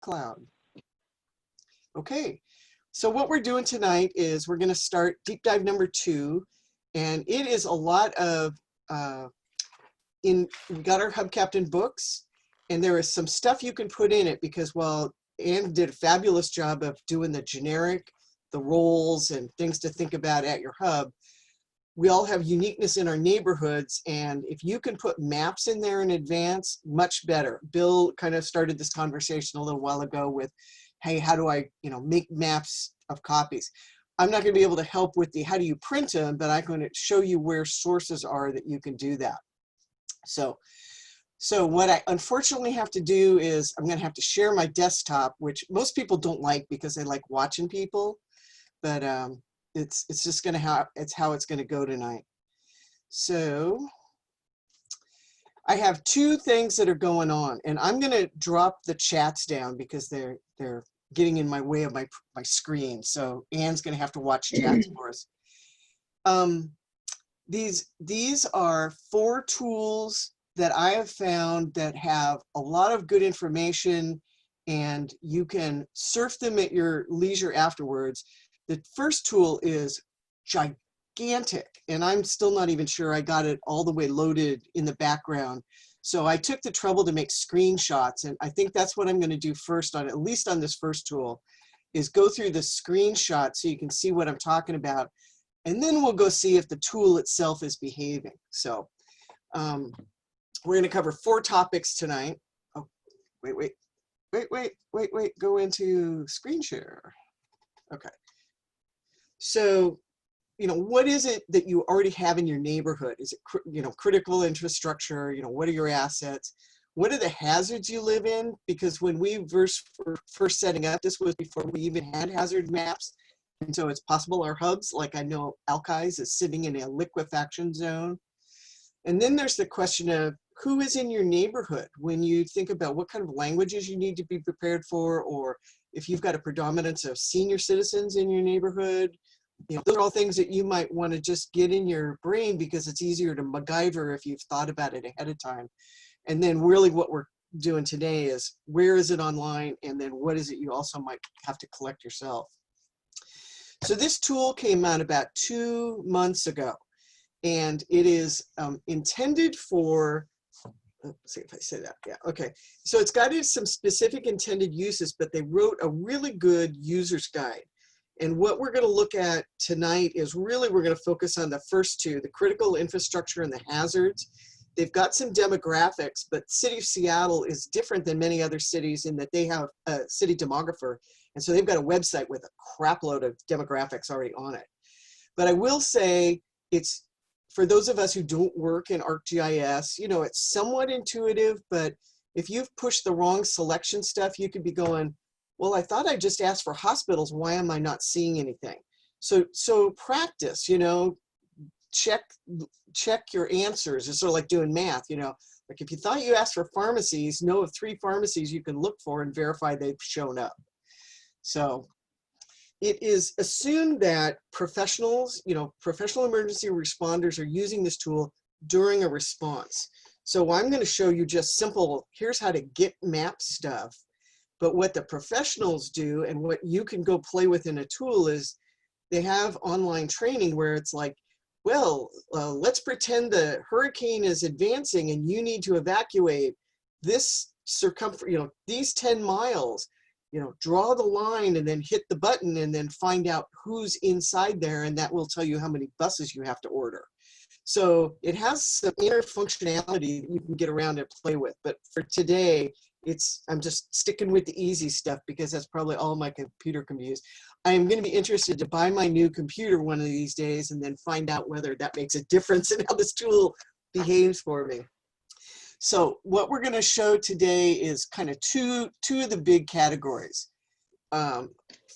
cloud. Okay, so what we're doing tonight is we're going to start deep dive number 2, and it is a lot of we got our Hub Captain books, and there is some stuff you can put in it because, well, Anne did a fabulous job of doing the generic, the roles and things to think about at your hub. We all have uniqueness in our neighborhoods, and if you can put maps in there in advance, much better. Bill kind of started this conversation a little while ago with, hey, how do I, make maps of copies? I'm not going to be able to help with the how do you print them, but I'm going to show you where sources are that you can do that. So what I unfortunately have to do is I'm going to have to share my desktop, which most people don't like because they like watching people, but it's just going to how it's going to go tonight. So I have 2 things that are going on, and I'm going to drop the chats down because they're getting in my way of my screen. So Anne's going to have to watch chats for us. These are 4 tools that I have found that have a lot of good information, and you can surf them at your leisure afterwards. The first tool is gigantic, and I'm still not even sure I got it all the way loaded in the background. So I took the trouble to make screenshots, and I think that's what I'm going to do first on, at least on this first tool, is go through the screenshot so you can see what I'm talking about. And then we'll go see if the tool itself is behaving. So we're going to cover 4 topics tonight. Oh, wait, go into screen share. Okay. So, what is it that you already have in your neighborhood? Is it, critical infrastructure? What are your assets? What are the hazards you live in? Because when we were first setting up, this was before we even had hazard maps. And so it's possible our hubs, like I know Alkai's is sitting in a liquefaction zone. And then there's the question of who is in your neighborhood when you think about what kind of languages you need to be prepared for, or if you've got a predominance of senior citizens in your neighborhood. Those are all things that you might want to just get in your brain because it's easier to MacGyver if you've thought about it ahead of time. And then really what we're doing today is where is it online, and then what is it you also might have to collect yourself. So this tool came out about 2 months ago, and it is intended for, let's see if I say that, yeah, okay. So it's got some specific intended uses, but they wrote a really good user's guide. And what we're going to look at tonight is really we're going to focus on the first 2, the critical infrastructure and the hazards. They've got some demographics, but City of Seattle is different than many other cities in that they have a city demographer. And so they've got a website with a crap load of demographics already on it. But I will say it's, for those of us who don't work in ArcGIS, it's somewhat intuitive, but if you've pushed the wrong selection stuff, you could be going, well, I thought I just asked for hospitals. Why am I not seeing anything? So practice, check your answers. It's sort of like doing math, like if you thought you asked for pharmacies, know of 3 pharmacies you can look for and verify they've shown up. So it is assumed that professionals, professional emergency responders are using this tool during a response. So I'm going to show you just simple, here's how to get map stuff. But what the professionals do and what you can go play with in a tool is they have online training where it's like, well, let's pretend the hurricane is advancing and you need to evacuate this circumference, these 10 miles. Draw the line and then hit the button and then find out who's inside there, and that will tell you how many buses you have to order. So it has some inner functionality that you can get around and play with. But for today, I'm just sticking with the easy stuff because that's probably all my computer can be used. I am going to be interested to buy my new computer one of these days and then find out whether that makes a difference in how this tool behaves for me. So what we're going to show today is kind of two of the big categories.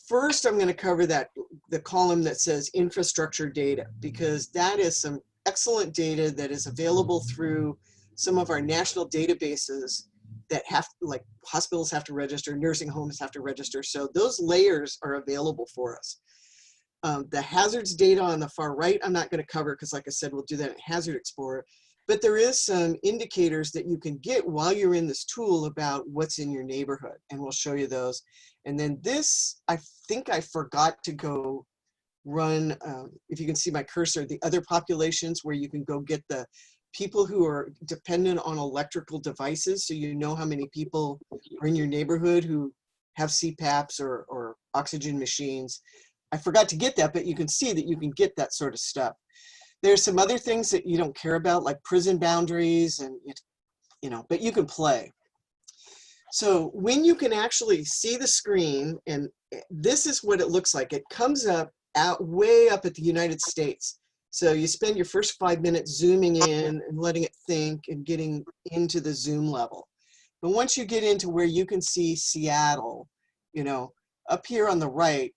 First, I'm going to cover the column that says infrastructure data, because that is some excellent data that is available through some of our national databases that like hospitals have to register, nursing homes have to register. So those layers are available for us. The hazards data on the far right, I'm not going to cover because, like I said, we'll do that in Hazard Explorer. but there is some indicators that you can get while you're in this tool about what's in your neighborhood, and we'll show you those. And then this, I think I forgot to go run, if you can see my cursor, the other populations where you can go get the people who are dependent on electrical devices, so you know how many people are in your neighborhood who have CPAPs or oxygen machines. I forgot to get that, but you can see that you can get that sort of stuff. There's some other things that you don't care about, like prison boundaries, and but you can play. So when you can actually see the screen, and this is what it looks like. It comes up way up at the United States. So you spend your first 5 minutes zooming in and letting it think and getting into the zoom level. But once you get into where you can see Seattle, up here on the right,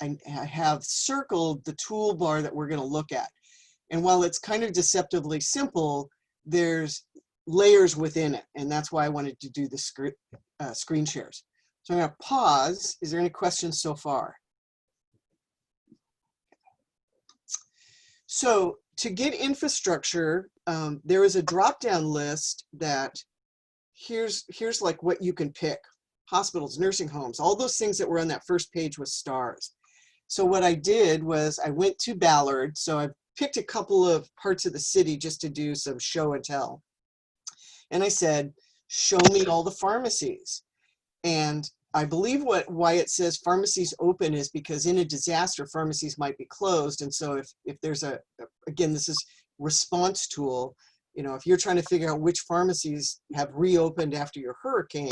I have circled the toolbar that we're going to look at. And while it's kind of deceptively simple, there's layers within it. And that's why I wanted to do the screen shares. So I'm going to pause. Is there any questions so far? So to get infrastructure, there is a drop-down list that here's like what you can pick. Hospitals, nursing homes, all those things that were on that first page with stars. So what I did was I went to Ballard. So I picked a couple of parts of the city just to do some show and tell. And I said, show me all the pharmacies. And I believe why it says pharmacies open is because in a disaster, pharmacies might be closed. And so if there's again, this is response tool, if you're trying to figure out which pharmacies have reopened after your hurricane,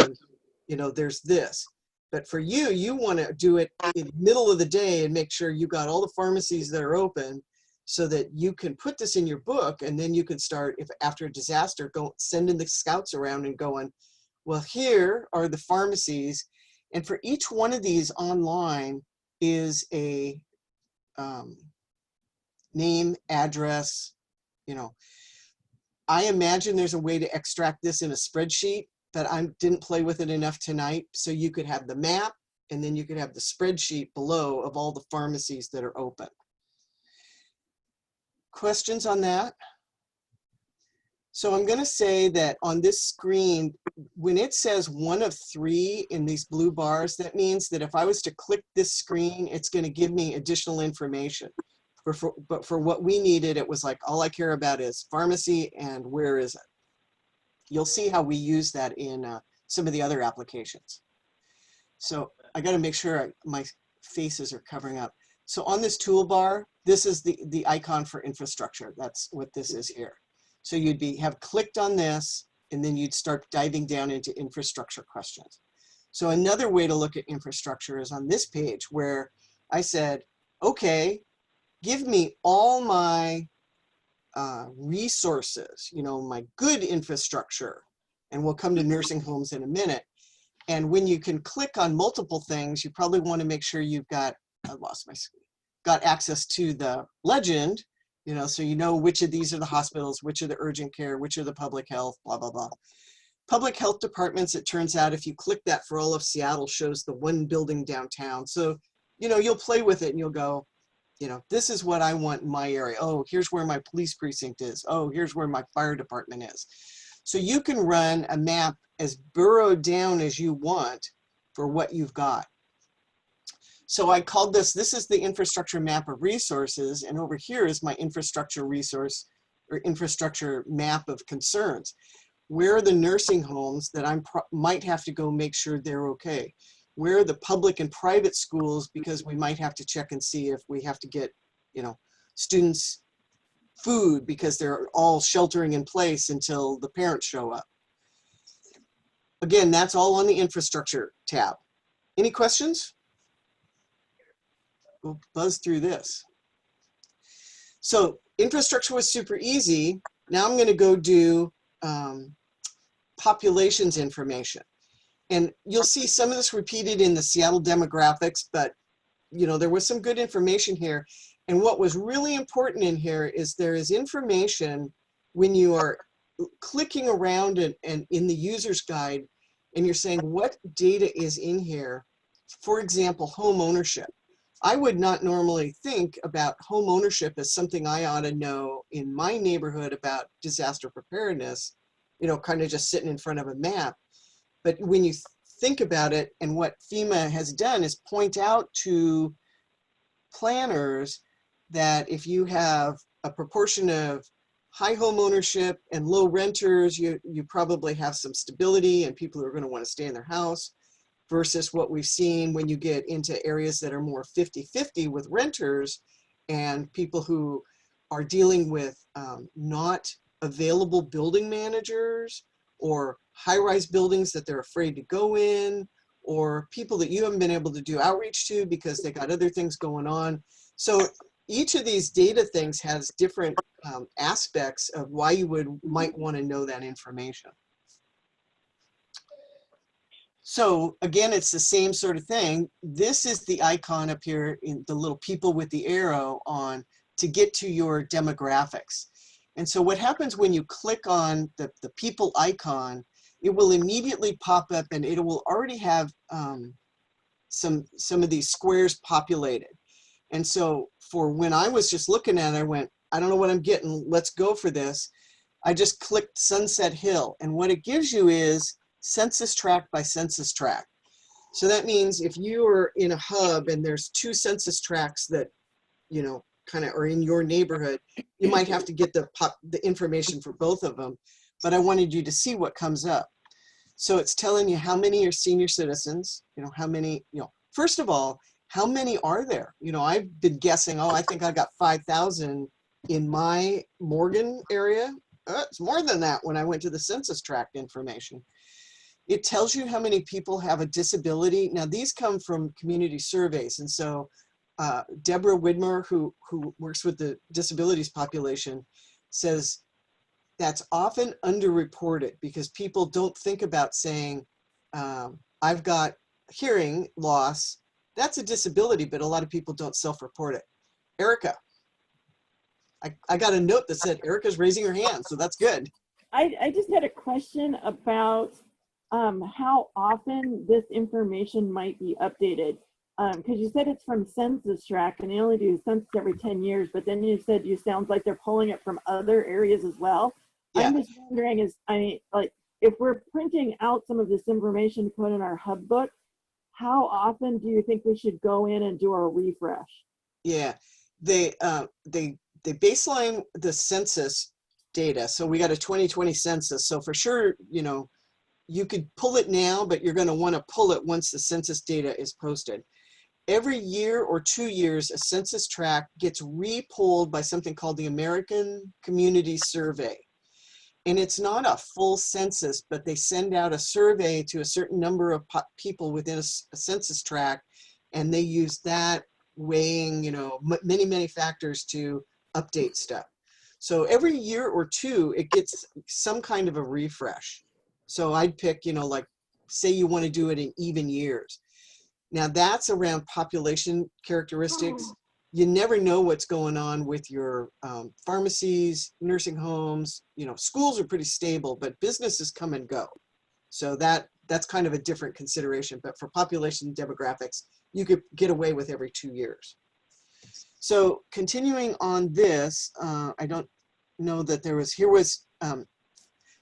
there's this. But for you want to do it in the middle of the day and make sure you got all the pharmacies that are open so that you can put this in your book, and then you can start, if after a disaster, go sending the scouts around and going, well, here are the pharmacies. And for each one of these online is a name, address, I imagine there's a way to extract this in a spreadsheet, but I didn't play with it enough tonight. So you could have the map, and then you could have the spreadsheet below of all the pharmacies that are open. Questions on that? So I'm going to say that on this screen, when it says 1 of 3 in these blue bars, that means that if I was to click this screen, it's going to give me additional information. But for what we needed, it was like, all I care about is pharmacy and where is it? You'll see how we use that in some of the other applications. So I got to make sure my faces are covering up. So on this toolbar, this is the icon for infrastructure. That's what this is here. So you'd have clicked on this, and then you'd start diving down into infrastructure questions. So another way to look at infrastructure is on this page where I said, okay, give me all my resources, my good infrastructure, and we'll come to nursing homes in a minute. And when you can click on multiple things, you probably want to make sure you've got, I lost my screen, got access to the legend, so you know which of these are the hospitals, which are the urgent care, which are the public health, blah, blah, blah. Public health departments, it turns out, if you click that for all of Seattle, shows the one building downtown. So, you'll play with it and you'll go, this is what I want in my area. Oh, here's where my police precinct is. Oh, here's where my fire department is. So you can run a map as burrowed down as you want for what you've got. So I called this is the infrastructure map of resources, and over here is my infrastructure resource or infrastructure map of concerns. Where are the nursing homes that I might have to go make sure they're okay? Where are the public and private schools, because we might have to check and see if we have to get, students food because they're all sheltering in place until the parents show up. Again, that's all on the infrastructure tab. Any questions? We'll buzz through this. So infrastructure was super easy. Now I'm going to go do populations information. And you'll see some of this repeated in the Seattle demographics, but there was some good information here. And what was really important in here is there is information when you are clicking around and in the user's guide, and you're saying what data is in here. For example, home ownership. I would not normally think about home ownership as something I ought to know in my neighborhood about disaster preparedness, you know, kind of just sitting in front of a map. But when you think about it, and what FEMA has done is point out to planners that if you have a proportion of high home ownership and low renters, you probably have some stability and people are going to want to stay in their house, versus what we've seen when you get into areas that are more 50-50 with renters and people who are dealing with not available building managers, or high-rise buildings that they're afraid to go in, or people that you haven't been able to do outreach to because they got other things going on. So each of these data things has different aspects of why you might want to know that information. So again, it's the same sort of thing. This is the icon up here in the little people with the arrow on to get to your demographics. And so what happens when you click on the people icon, it will immediately pop up and it will already have some of these squares populated. And so for when I was just looking at it, I went, I don't know what I'm getting, let's go for this. I just clicked Sunset Hill, and what it gives you is census tract by census tract. So that means if you are in a hub and there's 2 census tracts that, you know, kind of are in your neighborhood, you might have to get the information for both of them. But I wanted you to see what comes up. So it's telling you how many are senior citizens, you know, how many, you know, first of all, how many are there? You know, I've been guessing, oh, I think I got 5,000 in my Morgan area. It's more than that when I went to the census tract information. It tells you how many people have a disability. Now, these come from community surveys. And so Deborah Widmer, who works with the disabilities population, says that's often underreported because people don't think about saying, I've got hearing loss. That's a disability, but a lot of people don't self-report it. Erica, I got a note that said Erica's raising her hand, so that's good. I just had a question about how often this information might be updated. Because you said it's from census tract and they only do census every 10 years, but then you said you sounds like they're pulling it from other areas as well. Yeah. I'm just wondering like if we're printing out some of this information to put in our hub book, how often do you think we should go in and do our refresh? Yeah, they baseline the census data. So we got a 2020 census. So for sure, you know, you could pull it now, but you're going to want to pull it once the census data is posted. Every year or 2 years, a census tract gets re-polled by something called the American Community Survey. And it's not a full census, but they send out a survey to a certain number of people within a census tract, and they use that weighing, you know, many factors to update stuff. So every year or 2, it gets some kind of a refresh. So I'd pick, you know, like say you want to do it in even years. Now that's around population characteristics. You never know what's going on with your pharmacies, nursing homes. You know, schools are pretty stable, but businesses come and go. So that's kind of a different consideration. But for population demographics, you could get away with every 2 years. So continuing on this, I don't know that there was,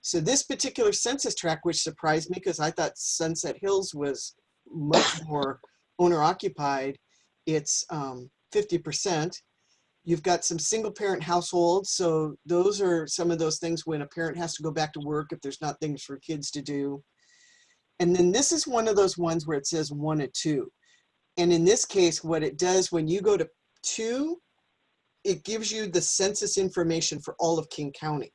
so this particular census tract, which surprised me because I thought Sunset Hills was much more owner occupied, it's 50%. You've got some single parent households. So those are some of those things when a parent has to go back to work if there's not things for kids to do. And then this is one of those ones where it says 1 and 2. And in this case, what it does when you go to 2, it gives you the census information for all of King County.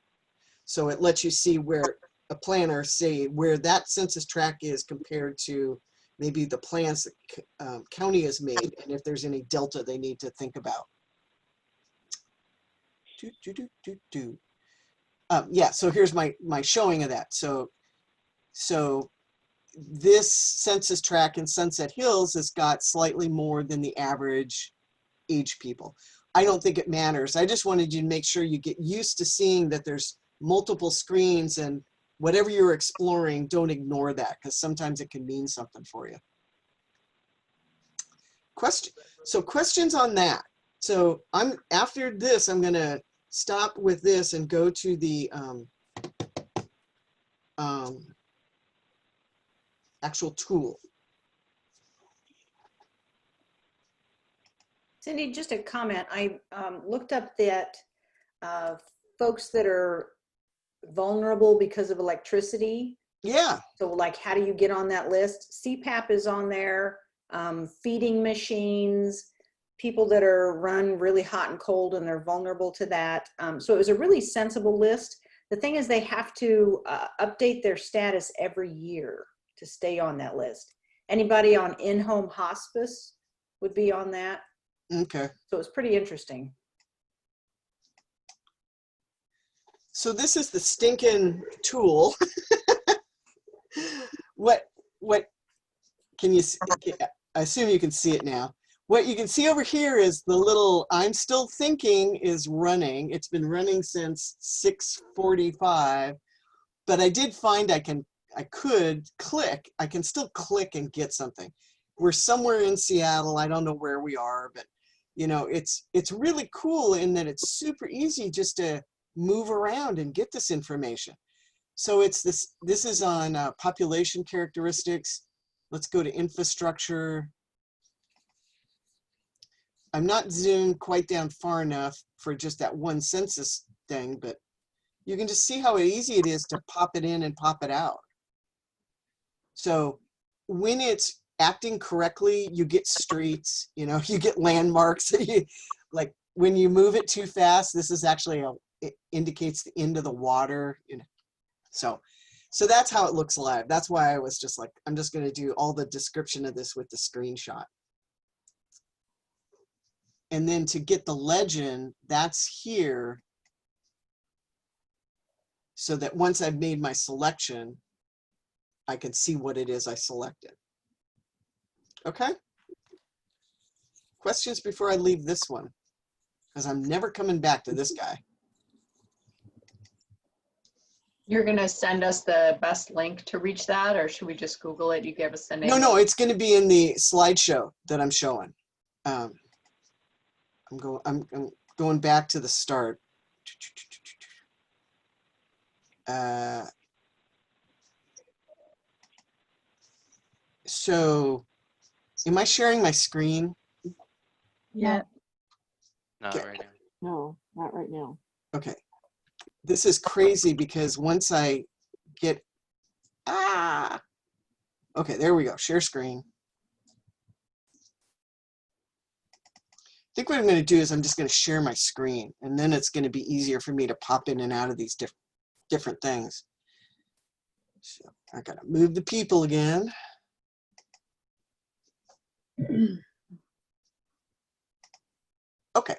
So it lets you see where a planner say where that census tract is compared to maybe the plans that county has made, and if there's any delta they need to think about. Yeah, so here's my showing of that. So this census tract in Sunset Hills has got slightly more than the average age people. I don't think it matters. I just wanted you to make sure you get used to seeing that there's multiple screens, and whatever you're exploring, don't ignore that because sometimes it can mean something for you. So questions on that. So after this, I'm gonna stop with this and go to the actual tool. Cindy, just a comment. I looked up that folks that are vulnerable because of electricity. Yeah. So like, how do you get on that list? CPAP is on there, feeding machines, people that are run really hot and cold and they're vulnerable to that. So it was a really sensible list. The thing is they have to update their status every year to stay on that list. Anybody on in-home hospice would be on that. Okay. So it's pretty interesting. So this is the stinking tool. What can you see? I assume you can see it now. What you can see over here is the little I'm still thinking is running. It's been running since 6:45, but I did find I can still click and get something. We're somewhere in Seattle. I don't know where we are, but you know, it's really cool in that it's super easy just to move around and get this information. So this is on population characteristics. Let's go to infrastructure. I'm not zoomed quite down far enough for just that one census thing, but you can just see how easy it is to pop it in and pop it out. So when it's acting correctly, you get streets, you know, you get landmarks. Like when you move it too fast, this is actually it indicates the end of the water, you know. So that's how it looks live. That's why I was just like, I'm just going to do all the description of this with the screenshot. And then to get the legend, that's here. So that once I've made my selection, I can see what it is I selected. Okay? Questions before I leave this one? Because I'm never coming back to this guy. You're going to send us the best link to reach that, or should we just Google it? You give us the name. No, it's going to be in the slideshow that I'm showing. I'm going back to the start. So, am I sharing my screen? Yeah. Not right now. No, not right now. Okay. This is crazy because once I get, okay, there we go, share screen. I think what I'm going to do is I'm just going to share my screen, and then it's going to be easier for me to pop in and out of these different things. So I got to move the people again. Okay.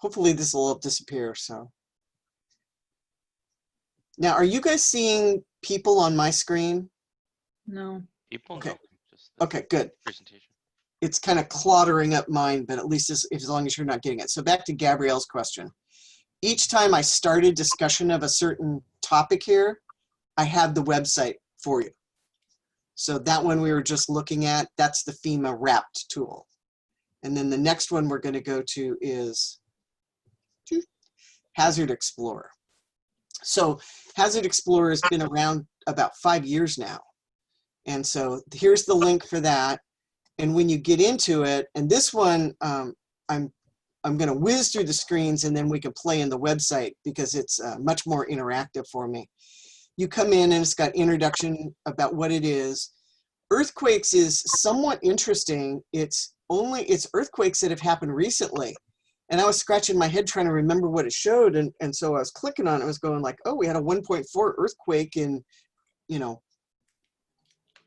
Hopefully this will disappear. So now, are you guys seeing people on my screen? No. People? Okay. No, just the Okay, good. presentation. It's kind of cluttering up mine, but at least as long as you're not getting it. So back to Gabrielle's question. Each time I started discussion of a certain topic here, I have the website for you. So that one we were just looking at, that's the FEMA wrapped tool. And then the next one we're going to go to is Hazard Explorer. So Hazard Explorer has been around about 5 years now. And so here's the link for that. And when you get into it, and this one, I'm going to whiz through the screens and then we can play in the website because it's much more interactive for me. You come in and it's got introduction about what it is. Earthquakes is somewhat interesting. It's earthquakes that have happened recently. And I was scratching my head trying to remember what it showed. And so I was clicking on it. I was going like, oh, we had a 1.4 earthquake in, you know,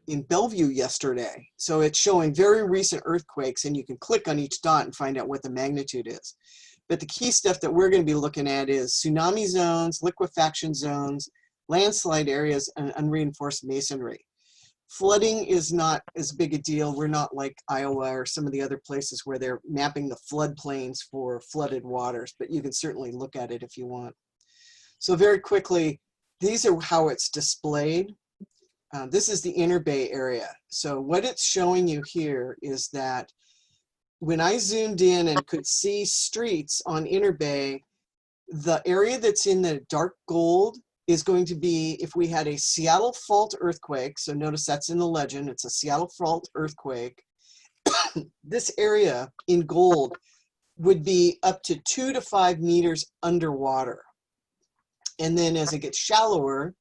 in Bellevue yesterday. So it's showing very recent earthquakes, and you can click on each dot and find out what the magnitude is. But the key stuff that we're going to be looking at is tsunami zones, liquefaction zones, landslide areas, and unreinforced masonry. Flooding is not as big a deal. We're not like Iowa or some of the other places where they're mapping the floodplains for flooded waters, but you can certainly look at it if you want. So very quickly, these are how it's displayed. This is the Inner Bay area. So what it's showing you here is that when I zoomed in and could see streets on Inner Bay, the area that's in the dark gold is going to be if we had a Seattle fault earthquake. So notice that's in the legend. It's a Seattle fault earthquake. This area in gold would be up to 2 to 5 meters underwater. And then as it gets shallower,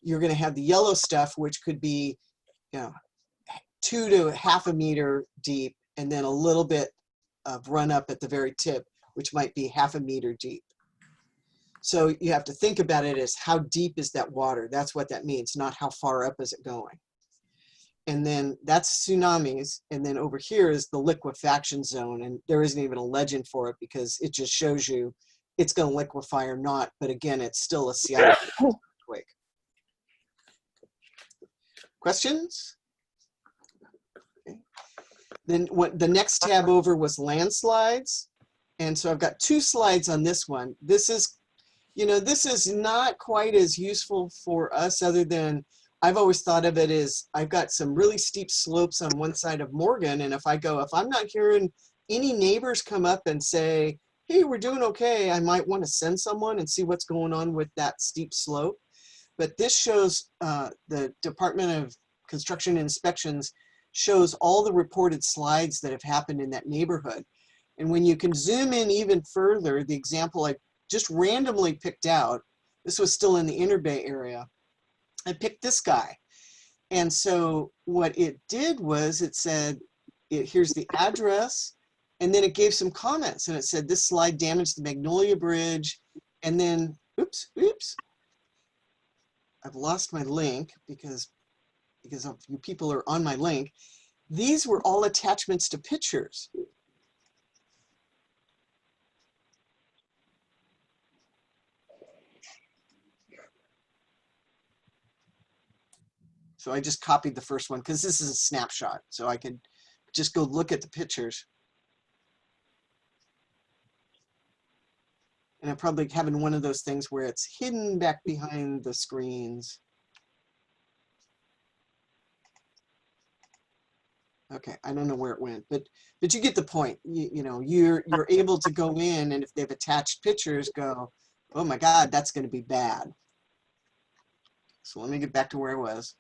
you're going to have the yellow stuff, which could be, 2 to half a meter deep, and then a little bit of run up at the very tip, which might be half a meter deep. So you have to think about it as how deep is that water? That's what that means, not how far up is it going. And then that's tsunamis. And then over here is the liquefaction zone. And there isn't even a legend for it because it just shows you it's going to liquefy or not. But again, it's still a Seattle earthquake. Questions? Okay. Then what the next tab over was landslides. And so I've got 2 slides on this one. This is, this is not quite as useful for us other than I've always thought of it as I've got some really steep slopes on one side of Morgan. And if I'm not hearing any neighbors come up and say, hey, we're doing okay, I might want to send someone and see what's going on with that steep slope. But this shows the Department of Construction and Inspections shows all the reported slides that have happened in that neighborhood. And when you can zoom in even further, the example I just randomly picked out, this was still in the Inner Bay area, I picked this guy. And so what it did was it said, here's the address, and then it gave some comments and it said this slide damaged the Magnolia Bridge. And then, oops, I've lost my link because of you people are on my link. These were all attachments to pictures. So I just copied the first one because this is a snapshot. So I could just go look at the pictures. And I'm probably having one of those things where it's hidden back behind the screens. Okay, I don't know where it went, but you get the point. You're able to go in, and if they've attached pictures, go, oh my God, that's going to be bad. So let me get back to where I was.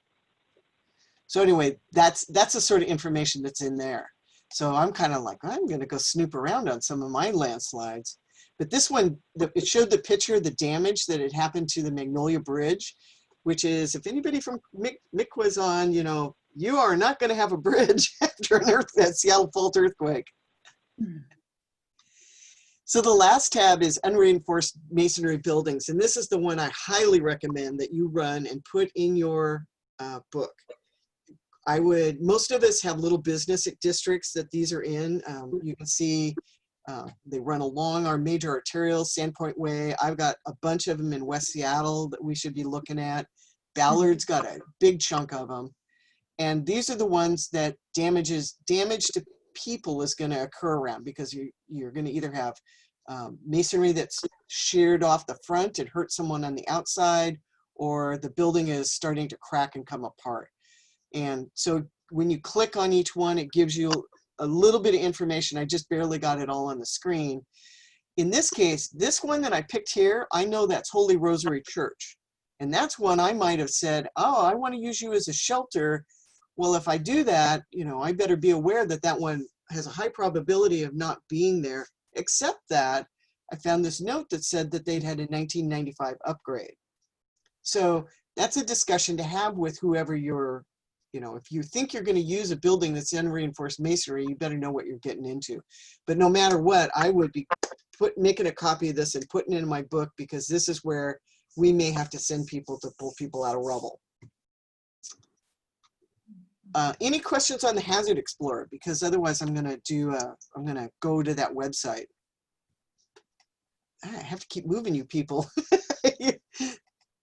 So anyway, that's the sort of information that's in there. So I'm kind of like, I'm going to go snoop around on some of my landslides. But this one, it showed the picture of the damage that had happened to the Magnolia Bridge, which is, if anybody from Mick was on, you are not going to have a bridge after a Seattle fault earthquake. So the last tab is unreinforced masonry buildings. And this is the one I highly recommend that you run and put in your book. Most of us have little business districts that these are in. You can see they run along our major arterials, Sandpoint Way. I've got a bunch of them in West Seattle that we should be looking at. Ballard's got a big chunk of them. And these are the ones that damage to people is going to occur around, because you're going to either have masonry that's sheared off the front and hurt someone on the outside, or the building is starting to crack and come apart. And so when you click on each one, it gives you a little bit of information. I just barely got it all on the screen. In this case, this one that I picked here, I know that's Holy Rosary Church. And that's one I might have said, oh, I want to use you as a shelter. Well, if I do that, I better be aware that that one has a high probability of not being there, except that I found this note that said that they'd had a 1995 upgrade. So that's a discussion to have with whoever you're, if you think you're going to use a building that's unreinforced masonry, you better know what you're getting into. But no matter what, I would be making a copy of this and putting it in my book, because this is where we may have to send people to pull people out of rubble. Any questions on the Hazard Explorer? Because otherwise I'm going to go to that website. I have to keep moving, you people.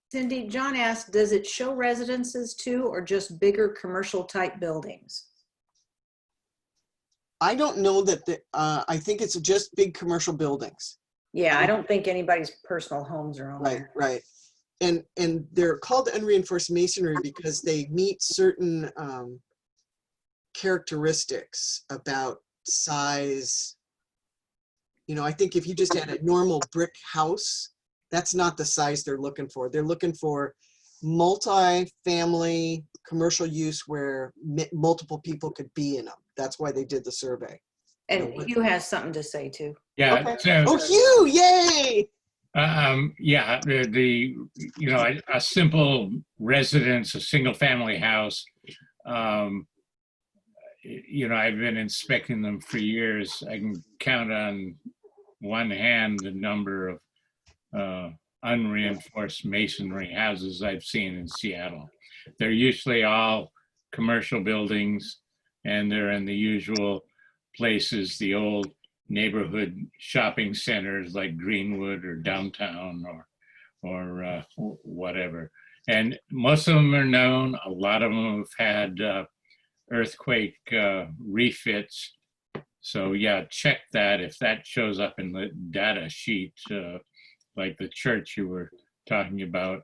Cindy, John asked, does it show residences too, or just bigger commercial type buildings? I don't know that I think it's just big commercial buildings. Yeah, I don't think anybody's personal homes are on there. Right. and they're called unreinforced masonry because they meet certain characteristics about size. You know, I think if you just had a normal brick house, that's not the size they're looking for. They're looking for multi-family commercial use where multiple people could be in them. That's why they did the survey. And Hugh has something to say too. Yeah. Okay. So, Oh, Hugh, yay! yeah, you know, a simple residence, a single family house, you know, I've been inspecting them for years. I can count on one hand the number of unreinforced masonry houses I've seen in Seattle. They're usually all commercial buildings, and they're in the usual places, the old neighborhood shopping centers like Greenwood or downtown or whatever. And most of them are known. A lot of them have had earthquake refits. So yeah, check that. If that shows up in the data sheet, like the church you were talking about,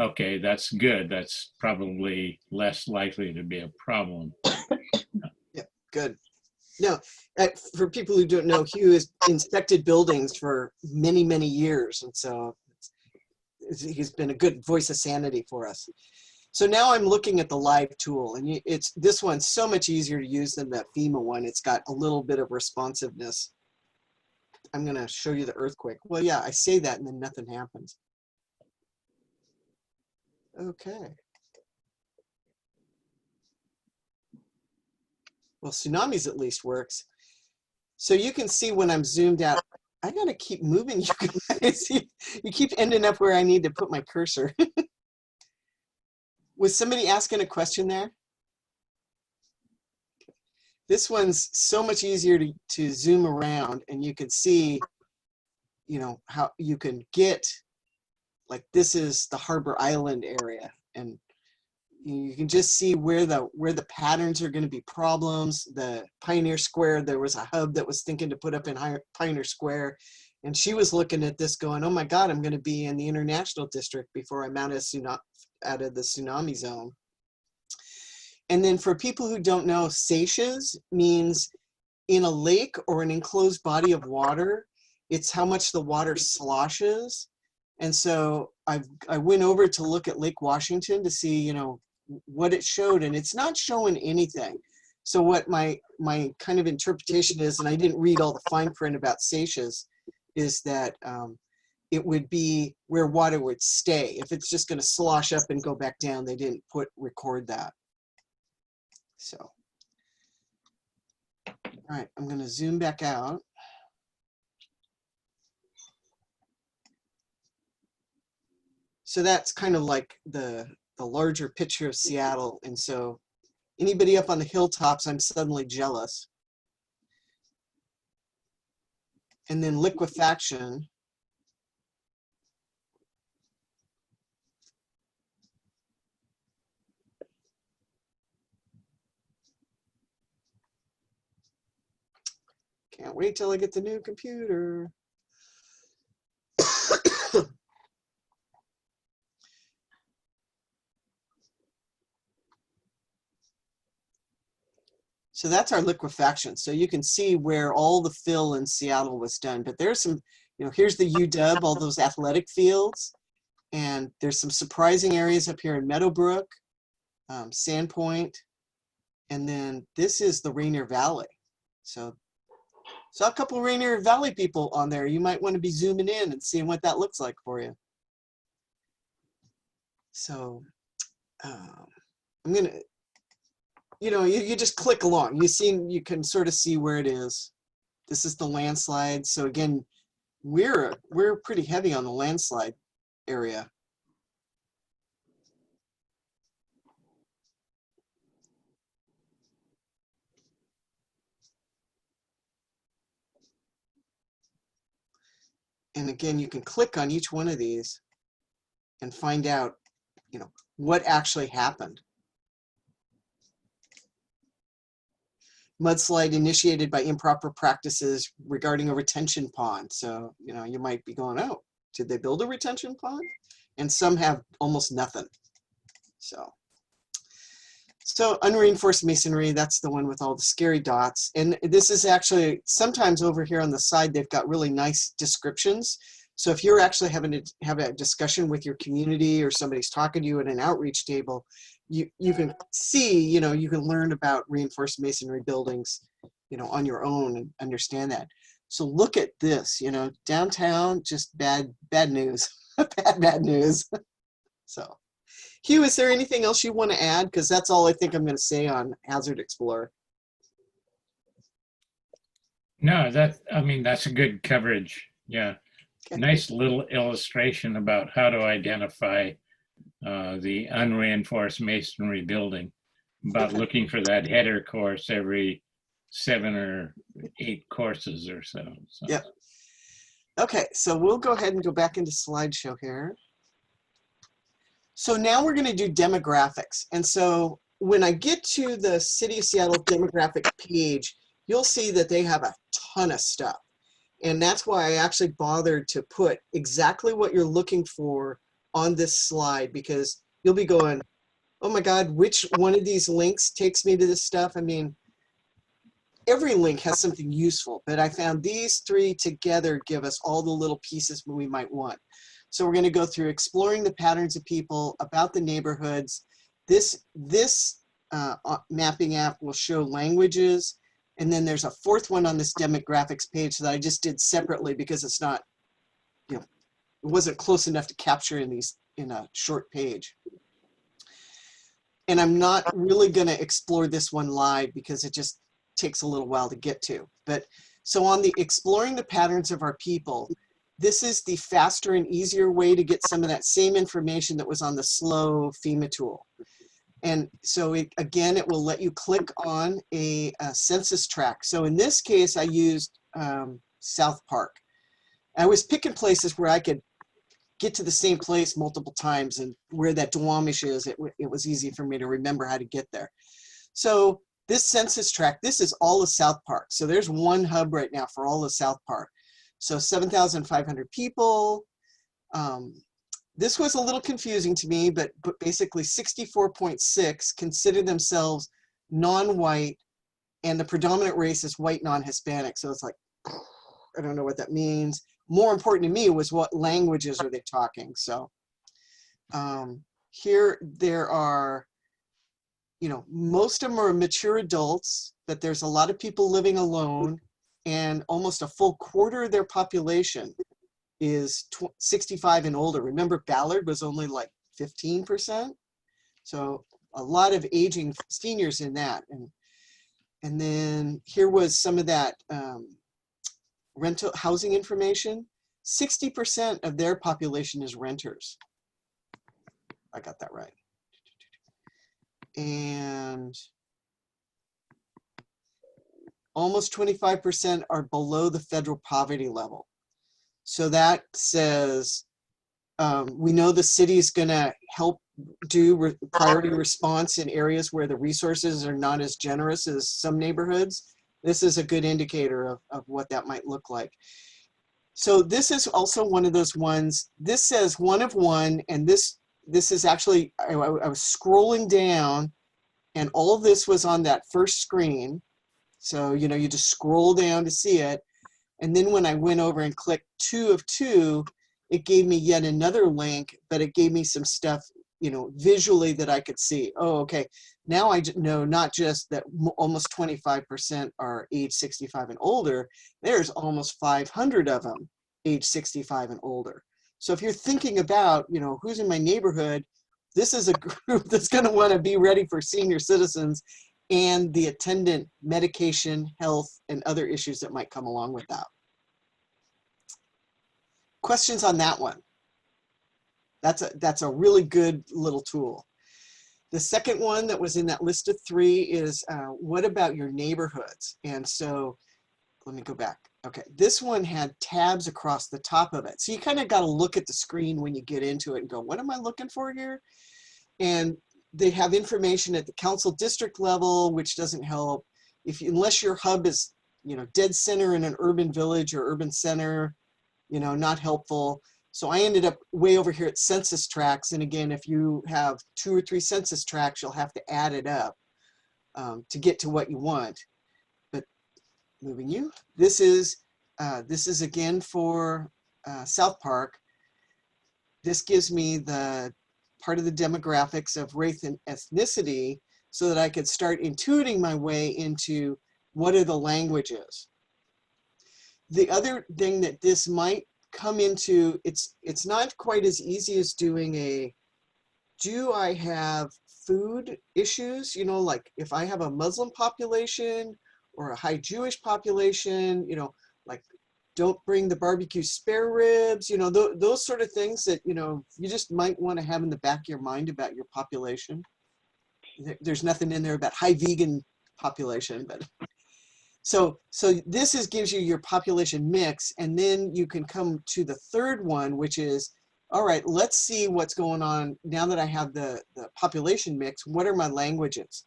okay, that's good. That's probably less likely to be a problem. Yeah, good. No, for people who don't know, Hugh has inspected buildings for many, many years. And so he's been a good voice of sanity for us. So now I'm looking at the live tool, and this one's so much easier to use than that FEMA one. It's got a little bit of responsiveness. I'm going to show you the earthquake. Well, yeah, I say that and then nothing happens. Okay. Well, Tsunamis at least works. So you can see when I'm zoomed out, I got to keep moving, you guys. You keep ending up where I need to put my cursor. Was somebody asking a question there? This one's so much easier to zoom around, and you can see, you know, how you can get, like, this is the Harbor Island area, and you can just see where the patterns are going to be problems. The Pioneer Square, there was a hub that was thinking to put up in Pioneer Square, and she was looking at this going, oh my God, I'm going to be in the International District before I'm out of the tsunami zone. And then for people who don't know, seiches means in a lake or an enclosed body of water, it's how much the water sloshes. And so I went over to look at Lake Washington to see, you know, what it showed, and it's not showing anything. So what my kind of interpretation is, and I didn't read all the fine print about seiches, is that it would be where water would stay. If it's just going to slosh up and go back down, they didn't record that. So, all right, I'm going to zoom back out. So that's kind of like the larger picture of Seattle. And so anybody up on the hilltops, I'm suddenly jealous. And then liquefaction. Can't wait till I get the new computer. So that's our liquefaction. So you can see where all the fill in Seattle was done. But there's some, you know, here's the UW, all those athletic fields. And there's some surprising areas up here in Meadowbrook, Sandpoint. And then this is the Rainier Valley. So a couple Rainier Valley people on there. You might want to be zooming in and seeing what that looks like for you. So I'm going to, you know, you just click along. You can sort of see where it is. This is the landslide. So again, we're pretty heavy on the landslide area. And again, you can click on each one of these and find out, you know, what actually happened. Mudslide initiated by improper practices regarding a retention pond. So, you know, you might be going, oh, did they build a retention pond? and some have almost nothing. So unreinforced masonry, that's the one with all the scary dots. And this is actually, sometimes over here on the side, they've got really nice descriptions. So if you're actually having to have a discussion with your community or somebody's talking to you at an outreach table, you can see, you know, you can learn about reinforced masonry buildings, you know, on your own and understand that. So look at this, you know, downtown, just bad news, bad news. So. Hugh, is there anything else you want to add? Because that's all I think I'm going to say on Hazard Explorer. No, I mean, that's a good coverage. Yeah. Okay. Nice little illustration about how to identify the unreinforced masonry building, about Okay. looking for that header course every 7 or 8 courses or so. Yep. Okay, so we'll go ahead and go back into slideshow here. So now we're going to do demographics. And so when I get to the City of Seattle demographic page, you'll see that they have a ton of stuff. And that's why I actually bothered to put exactly what you're looking for on this slide, because you'll be going, oh my God, which one of these links takes me to this stuff? I mean, every link has something useful, but I found these 3 together give us all the little pieces we might want. So we're going to go through exploring the patterns of people, about the neighborhoods. This mapping app will show languages. And then there's a 4th one on this demographics page that I just did separately because it's not, you know, it wasn't close enough to capture in a short page. And I'm not really going to explore this one live because it just takes a little while to get to. But so on the exploring the patterns of our people, this is the faster and easier way to get some of that same information that was on the slow FEMA tool. And so again, it will let you click on a census tract. So in this case, I used South Park. I was picking places where I could get to the same place multiple times, and where that Duwamish is, it was easy for me to remember how to get there. So this census tract, this is all of South Park. So there's one hub right now for all of South Park. So 7,500 people. This was a little confusing to me, but basically 64.6 consider themselves non-white, and the predominant race is white non-Hispanic. So it's like, I don't know what that means. More important to me was what languages are they talking. So here there are, you know, most of them are mature adults, but there's a lot of people living alone, and almost a full quarter of their population is 65 and older. Remember, Ballard was only like 15%. So a lot of aging seniors in that. And then here was some of that rental housing information. 60% of their population is renters. I got that right. And almost 25% are below the federal poverty level. So that says we know the city is going to help do priority response in areas where the resources are not as generous as some neighborhoods. This is a good indicator of what that might look like. So this is also one of those ones. This says 1 of 1, and this is actually, I was scrolling down, and all of this was on that first screen. So, you know, you just scroll down to see it. And then when I went over and clicked 2 of 2, it gave me yet another link, but it gave me some stuff, you know, visually that I could see. Oh, okay. Now I know not just that almost 25% are age 65 and older, there's almost 500 of them age 65 and older. So if you're thinking about, you know, who's in my neighborhood, this is a group that's going to want to be ready for senior citizens and the attendant medication, health, and other issues that might come along with that. Questions on that one? That's a really good little tool. The second one that was in that list of 3 is what about your neighborhoods? And so let me go back. Okay, this one had tabs across the top of it. So you kind of got to look at the screen when you get into it and go, what am I looking for here? And they have information at the council district level, which doesn't help. Unless your hub is, you know, dead center in an urban village or urban center, you know, not helpful. So I ended up way over here at census tracts. And again, if you have 2 or 3 census tracts, you'll have to add it up to get to what you want. But moving you, this is again for South Park. This gives me the part of the demographics of race and ethnicity so that I could start intuiting my way into what are the languages. The other thing that this might come into, it's not quite as easy as doing a, do I have food issues? You know, like if I have a Muslim population or a high Jewish population, you know, like don't bring the barbecue spare ribs, you know, those sort of things that, you know, you just might want to have in the back of your mind about your population. There's nothing in there about high vegan population, but so this gives you your population mix, and then you can come to the third one, which is, all right, let's see what's going on now that I have the population mix. What are my languages?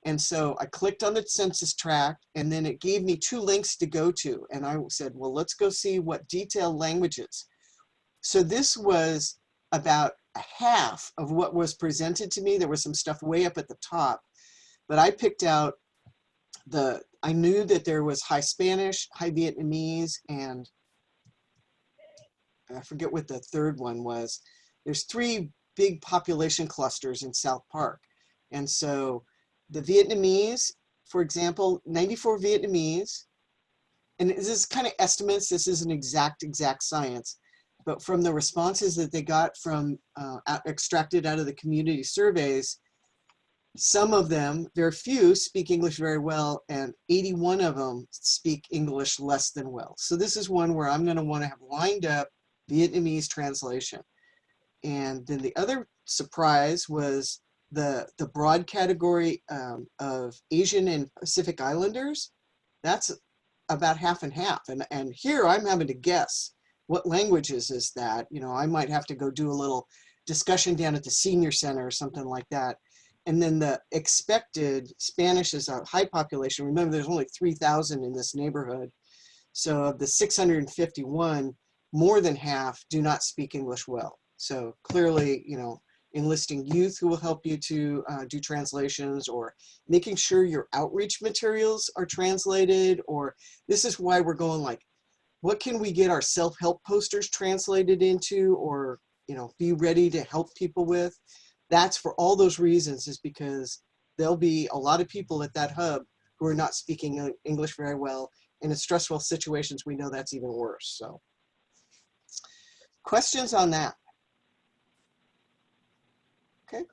And so I clicked on the census tract, and then it gave me 2 links to go to. And I said, well, let's go see what detailed languages. So this was about a half of what was presented to me. There was some stuff way up at the top, but I picked out I knew that there was High Spanish, High Vietnamese, and I forget what the third one was. There's 3 big population clusters in South Park. And so the Vietnamese, for example, 94 Vietnamese, and this is kind of estimates, this isn't exact science, but from the responses that they got from extracted out of the community surveys, some of them, very few, speak English very well, and 81 of them speak English less than well. So this is one where I'm going to want to have lined up Vietnamese translation. And then the other surprise was the broad category of Asian and Pacific Islanders. That's about half and half. And here I'm having to guess what languages is that. You know, I might have to go do a little discussion down at the senior center or something like that. And then the expected Spanish is a high population. Remember, there's only 3,000 in this neighborhood. So of the 651, more than half do not speak English well. So clearly, you know, enlisting youth who will help you to do translations, or making sure your outreach materials are translated, or this is why we're going like, what can we get our self-help posters translated into, or, you know, be ready to help people with? That's for all those reasons, is because there'll be a lot of people at that hub who are not speaking English very well. And in stressful situations, we know that's even worse. So questions on that? Okay.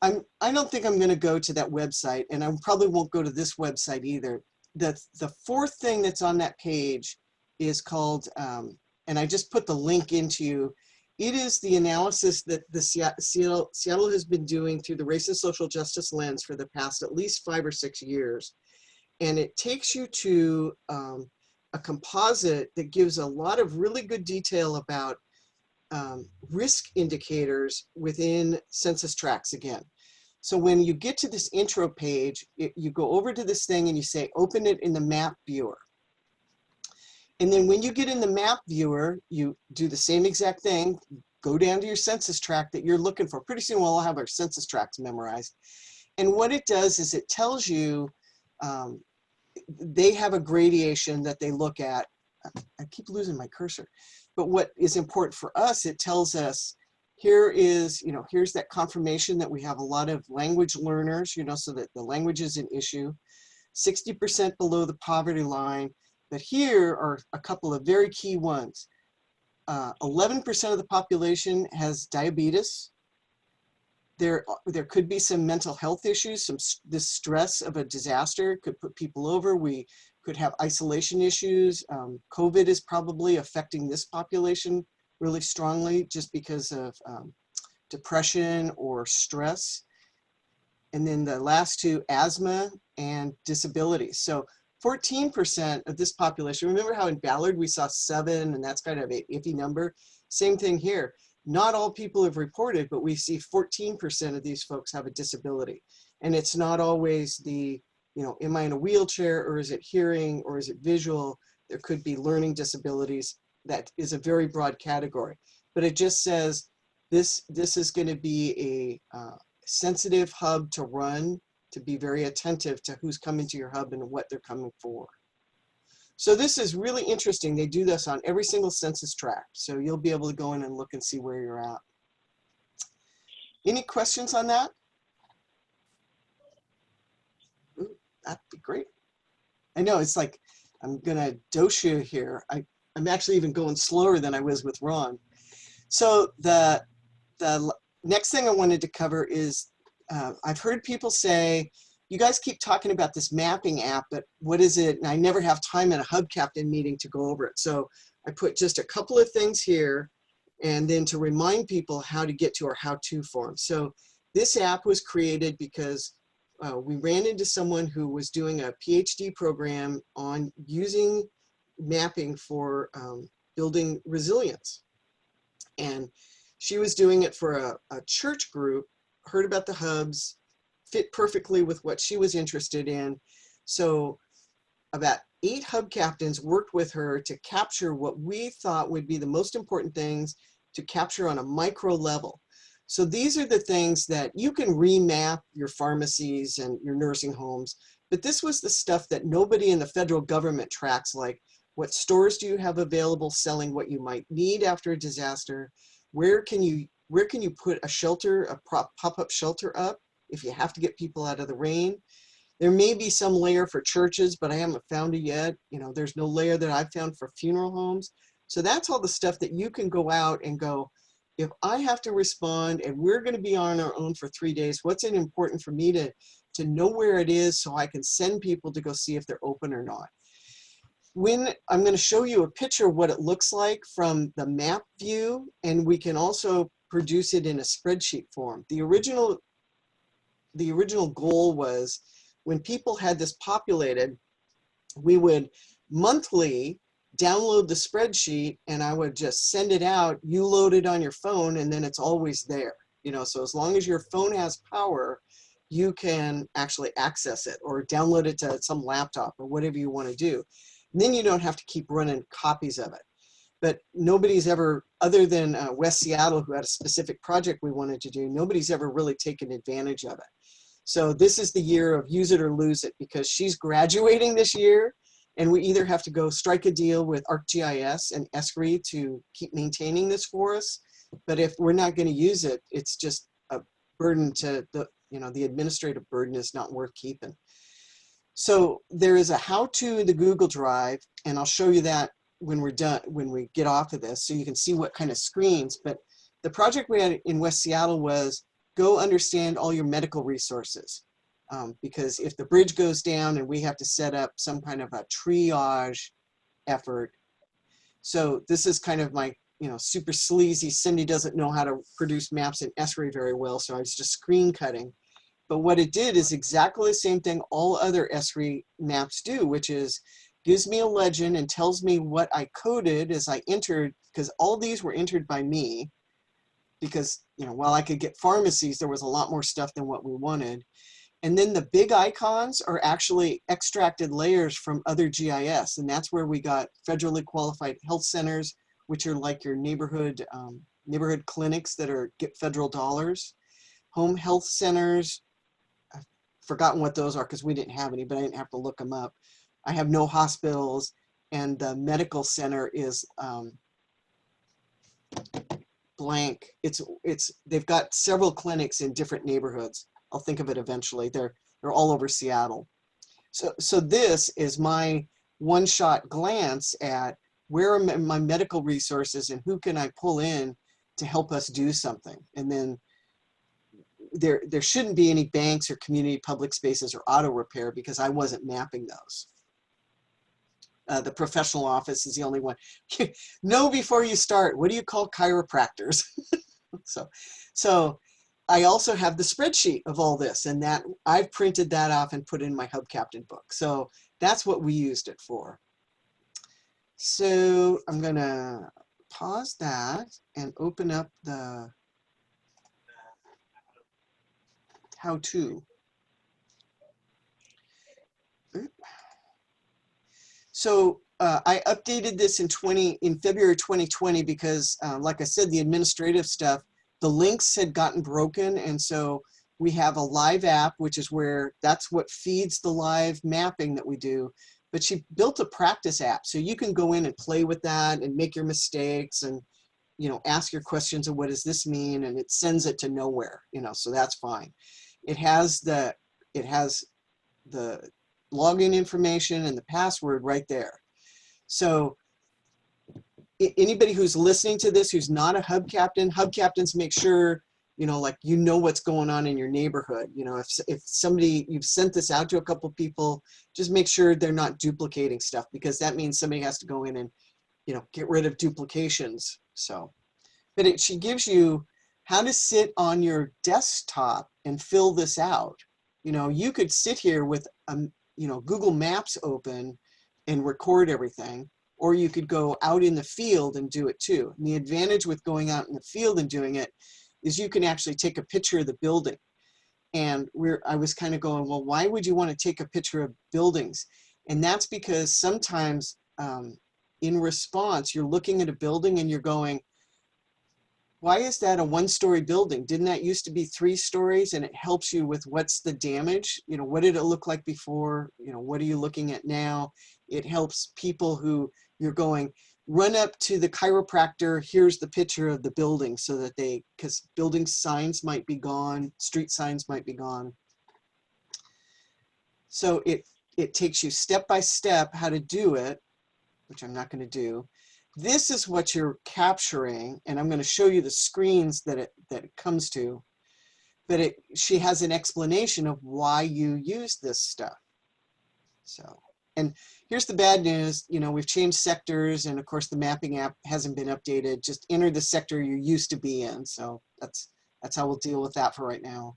I don't think I'm going to go to that website, and I probably won't go to this website either. The fourth thing that's on that page is called, and I just put the link into you. It is the analysis that the Seattle has been doing through the race and social justice lens for the past at least 5 or 6 years. And it takes you to a composite that gives a lot of really good detail about risk indicators within census tracts again. So when you get to this intro page, you go over to this thing and you say, open it in the map viewer. And then when you get in the map viewer, you do the same exact thing, go down to your census tract that you're looking for. Pretty soon we'll all have our census tracts memorized. And what it does is it tells you, they have a gradation that they look at. I keep losing my cursor. But what is important for us, it tells us, here is, you know, here's that confirmation that we have a lot of language learners, you know, so that the language is an issue, 60% below the poverty line. But here are a couple of very key ones. 11% of the population has diabetes. There could be some mental health issues. This stress of a disaster could put people over. We could have isolation issues. COVID is probably affecting this population really strongly just because of depression or stress. And then the last 2, asthma and disabilities. So 14% of this population, remember how in Ballard we saw 7, and that's kind of an iffy number? Same thing here. Not all people have reported, but we see 14% of these folks have a disability. And it's not always the, you know, am I in a wheelchair, or is it hearing, or is it visual? There could be learning disabilities. that is a very broad category, but it just says this is going to be a sensitive hub to run, to be very attentive to who's coming to your hub and what they're coming for. So this is really interesting. They do this on every single census tract. So you'll be able to go in and look and see where you're at. Any questions on that? Ooh, that'd be great. I know it's like, I'm gonna dose you here. I'm actually even going slower than I was with Ron. So the next thing I wanted to cover is, I've heard people say, you guys keep talking about this mapping app, but what is it? And I never have time in a hub captain meeting to go over it. So I put just a couple of things here, and then to remind people how to get to our how-to form. So this app was created because we ran into someone who was doing a PhD program on using mapping for building resilience. And she was doing it for a church group, heard about the hubs, fit perfectly with what she was interested in. So about 8 hub captains worked with her to capture what we thought would be the most important things to capture on a micro level. So these are the things that you can remap your pharmacies and your nursing homes, but this was the stuff that nobody in the federal government tracks, like what stores do you have available selling what you might need after a disaster? Where can you put a shelter, a pop-up shelter up if you have to get people out of the rain? There may be some layer for churches, but I haven't found it yet. You know, there's no layer that I've found for funeral homes. So that's all the stuff that you can go out and go, if I have to respond and we're going to be on our own for 3 days, what's it important for me to know where it is so I can send people to go see if they're open or not? When I'm going to show you a picture of what it looks like from the map view, and we can also produce it in a spreadsheet form. The original goal was when people had this populated, we would monthly download the spreadsheet and I would just send it out. You load it on your phone and then it's always there. You know, so as long as your phone has power, you can actually access it or download it to some laptop or whatever you want to do. And then you don't have to keep running copies of it. But nobody's ever, other than West Seattle, who had a specific project we wanted to do, nobody's ever really taken advantage of it. So this is the year of use it or lose it, because she's graduating this year and we either have to go strike a deal with ArcGIS and Esri to keep maintaining this for us. But if we're not going to use it, it's just a burden to the, you know, the administrative burden is not worth keeping. So there is a how-to in the Google Drive, and I'll show you that when we're done, when we get off of this, so you can see what kind of screens. But the project we had in West Seattle was go understand all your medical resources. Because if the bridge goes down and we have to set up some kind of a triage effort. So this is kind of my, you know, super sleazy, Cindy doesn't know how to produce maps in Esri very well, so I was just screen cutting. But what it did is exactly the same thing all other Esri maps do, which is gives me a legend and tells me what I coded as I entered, because all these were entered by me, because, you know, while I could get pharmacies, there was a lot more stuff than what we wanted. And then the big icons are actually extracted layers from other GIS. And that's where we got federally qualified health centers, which are like your neighborhood clinics that get federal dollars. Home health centers, I've forgotten what those are because we didn't have any, but I didn't have to look them up. I have no hospitals, and the medical center is blank. They've got several clinics in different neighborhoods. I'll think of it eventually. They're all over Seattle. So this is my one-shot glance at where are my medical resources and who can I pull in to help us do something. And then there shouldn't be any banks or community public spaces or auto repair because I wasn't mapping those. The professional office is the only one. Know before you start, what do you call chiropractors? So I also have the spreadsheet of all this, and that I've printed that off and put in my Hub Captain book. So that's what we used it for. So I'm gonna pause that and open up the how-to. So I updated this in February 2020 because, like I said, the administrative stuff, the links had gotten broken, and so we have a live app, which is where that's what feeds the live mapping that we do. But she built a practice app, so you can go in and play with that and make your mistakes and, you know, ask your questions of what does this mean, and it sends it to nowhere, you know, so that's fine. It has the login information and the password right there. So anybody who's listening to this who's not a hub captains make sure, you know, like, you know what's going on in your neighborhood. You know, if somebody, you've sent this out to a couple people, just make sure they're not duplicating stuff, because that means somebody has to go in and, you know, get rid of duplications. So, but she gives you how to sit on your desktop and fill this out. You know, you could sit here with, you know, Google Maps open and record everything, or you could go out in the field and do it too. And the advantage with going out in the field and doing it is you can actually take a picture of the building. And I was kind of going, well, why would you want to take a picture of buildings? And that's because sometimes in response, you're looking at a building and you're going, why is that a one-story building? Didn't that used to be 3 stories? And it helps you with what's the damage? You know, what did it look like before? You know, what are you looking at now? It helps people who you're going, run up to the chiropractor, here's the picture of the building, so that because building signs might be gone, street signs might be gone. So it takes you step by step how to do it, which I'm not going to do. This is what you're capturing, and I'm going to show you the screens that it comes to. But she has an explanation of why you use this stuff. So, and here's the bad news. You know, we've changed sectors, and of course the mapping app hasn't been updated. Just enter the sector you used to be in. So that's how we'll deal with that for right now.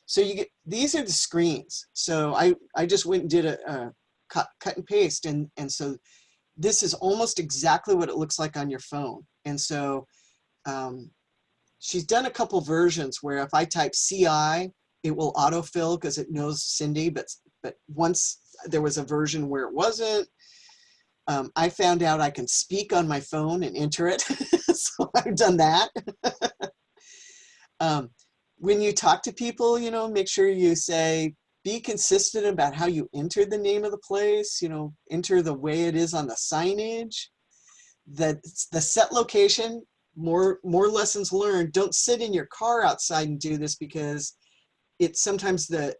So you get, these are the screens. So I just went and did a cut and paste, and so this is almost exactly what it looks like on your phone. And so she's done a couple versions where if I type CI, it will autofill because it knows Cindy, but once there was a version where it wasn't. I found out I can speak on my phone and enter it. So I've done that. When you talk to people, you know, make sure you say, be consistent about how you enter the name of the place, you know, enter the way it is on the signage. The set location, more lessons learned. Don't sit in your car outside and do this, because it's sometimes the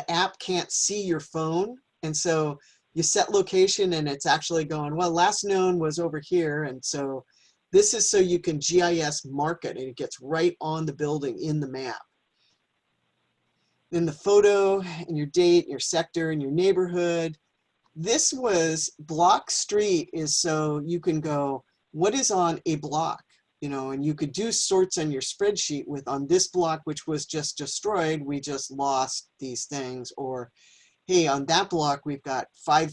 app can't see your phone. And so you set location and it's actually going, well, last known was over here. And so this is so you can GIS mark it, and it gets right on the building in the map. Then the photo and your date, and your sector and your neighborhood. This was block street is so you can go, what is on a block? You know, and you could do sorts on your spreadsheet with, on this block, which was just destroyed, we just lost these things. Or, hey, on that block, we've got five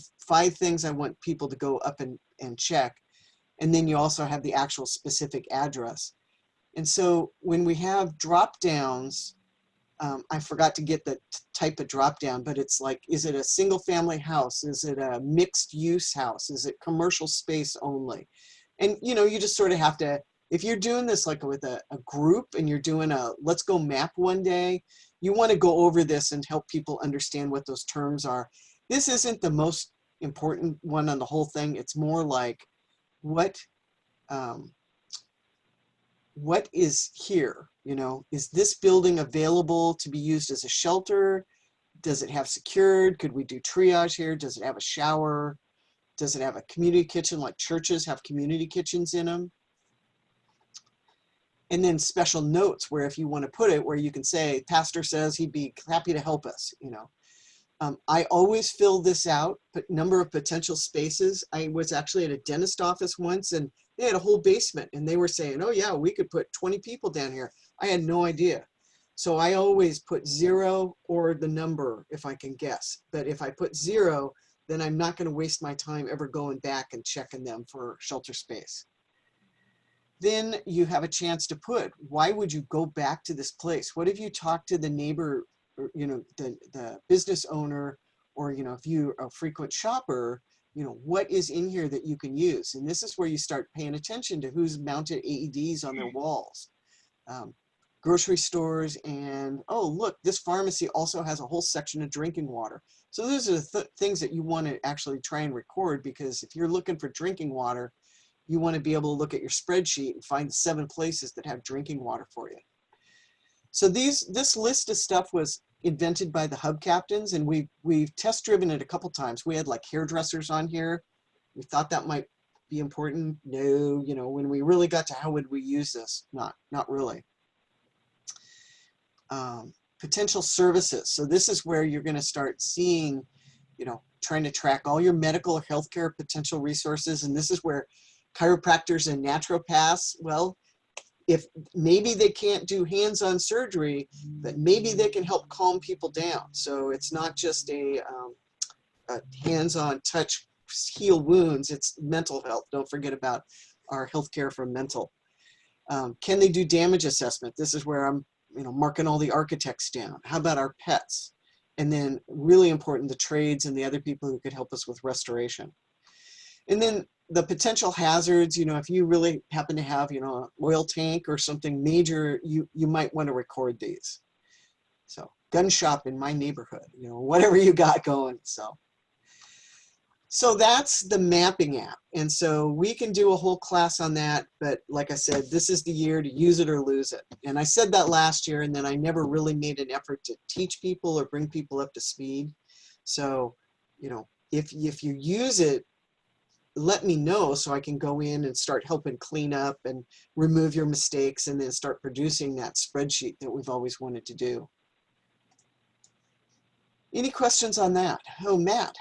things I want people to go up and check. And then you also have the actual specific address. And so when we have drop downs, I forgot to get the type of drop down, but it's like, is it a single family house? Is it a mixed use house? Is it commercial space only? And, you know, you just sort of have to, if you're doing this like with a group and you're doing a let's go map one day, you want to go over this and help people understand what those terms are. This isn't the most important one on the whole thing. It's more like, what is here? You know, is this building available to be used as a shelter? Does it have secured? Could we do triage here? Does it have a shower? Does it have a community kitchen, like churches have community kitchens in them? And then special notes where if you want to put it, where you can say, pastor says he'd be happy to help us, you know. I always fill this out, but number of potential spaces. I was actually at a dentist office once, and they had a whole basement, and they were saying, oh yeah, we could put 20 people down here. I had no idea. So I always put 0 or the number if I can guess. But if I put 0, then I'm not going to waste my time ever going back and checking them for shelter space. Then you have a chance to put, why would you go back to this place? What if you talk to the neighbor, or, you know, the business owner, or, you know, if you're a frequent shopper, you know, what is in here that you can use? And this is where you start paying attention to who's mounted AEDs on their walls. Grocery stores, and oh, look, this pharmacy also has a whole section of drinking water. So those are the things that you want to actually try and record, because if you're looking for drinking water, you want to be able to look at your spreadsheet and find the 7 places that have drinking water for you. So this list of stuff was invented by the hub captains, and we've test driven it a couple times. We had like hairdressers on here. We thought that might be important. No, you know, when we really got to how would we use this, not really. Potential services. So this is where you're going to start seeing, you know, trying to track all your medical or healthcare potential resources. And this is where chiropractors and naturopaths, well, if maybe they can't do hands-on surgery, but maybe they can help calm people down. So it's not just a hands-on touch, heal wounds, it's mental health. Don't forget about our healthcare for mental. Can they do damage assessment? This is where I'm, you know, marking all the architects down. How about our pets? And then really important, the trades and the other people who could help us with restoration. And then the potential hazards, you know, if you really happen to have, you know, an oil tank or something major, you might want to record these. So gun shop in my neighborhood, you know, whatever you got going. So that's the mapping app. And so we can do a whole class on that. But like I said, this is the year to use it or lose it. And I said that last year, and then I never really made an effort to teach people or bring people up to speed. So, you know, if you use it, let me know so I can go in and start helping clean up and remove your mistakes, and then start producing that spreadsheet that we've always wanted to do. Any questions on that? Oh, Matt.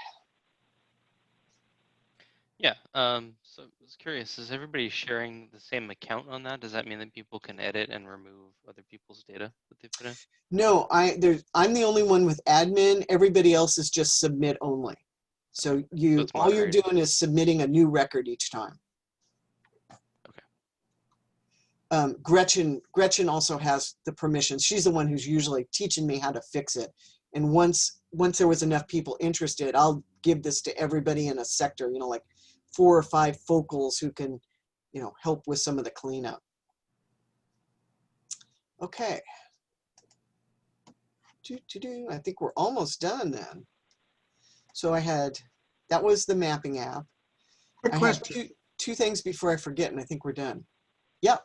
Yeah, so I was curious, is everybody sharing the same account on that? Does that mean that people can edit and remove other people's data that they put in? No, I'm the only one with admin. Everybody else is just submit only. So it's all you're moderated. doing is submitting a new record each time. Okay. Gretchen also has the permissions. She's the one who's usually teaching me how to fix it. And once there was enough people interested, I'll give this to everybody in a sector, you know, like 4 or 5 focals who can, you know, help with some of the cleanup. Okay. I think we're almost done then. So that was the mapping app. Quick I question. have two things before I forget, and I think we're done. Yep.